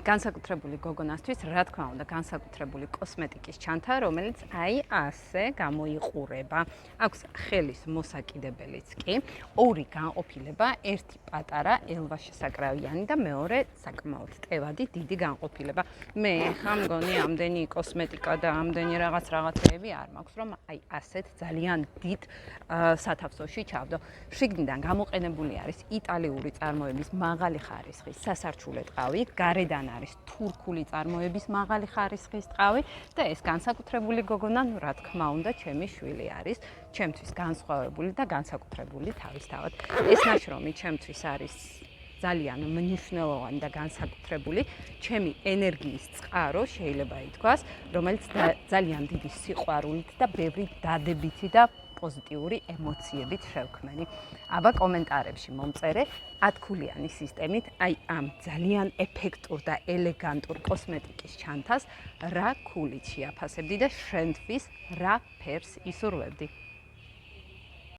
განსაკუთრებული გოგონასთვის, რა თქმა უნდა, განსაკუთრებული კოსმეტიკის ჩანთა, რომელიც აი ასე გამოიყურება. აქვს ხელის მოსაკიდებელიც კი, ორი განყოფილება, ერთი პატარა, ელვაშესაკრავიანი და მეორე საკმაოდ ტევადი, დიდი განყოფილება. მე ხა მგონი ამდენი კოსმეტიკა და ამდენი რაღაცეები არ მაქვს, რომ აი ასეთ ძალიან დიდ სათავსოში ჩავდო. შიგნიდან გამოყენებული არის იტალიური წარმოების მაღალი ხარისხის სასარჩულე ტყავი, გარედან არის თურქული წარმოების მაღალი ხარისხის ტყავი და ეს განსაკუთრებული გოგონა, რა თქმა უნდა, ჩემი შვილი არის, ჩემთვის განსხვავებული და განსაკუთრებული თავისთავად. ეს ნაშრომი ჩემთვის არის ძალიან მნიშვნელოვანი და განსაკუთრებული, ჩემი ენერგიის წყარო შეიძლება ითქვას, რომელიც ძალიან დიდი სიყვარულით და ბევრი დადებითი და პოზიტიური ემოციებით შევქმენი. აბა კომენტარებში მომწერე 10 ქულიანი სისტემით, აი ამ ძალიან ეფექტურ და ელეგანტურ კოსმეტიკის ჩანთას რა ქულით შეაფასებდი და შენთვის რა ფერს ისურვებდი.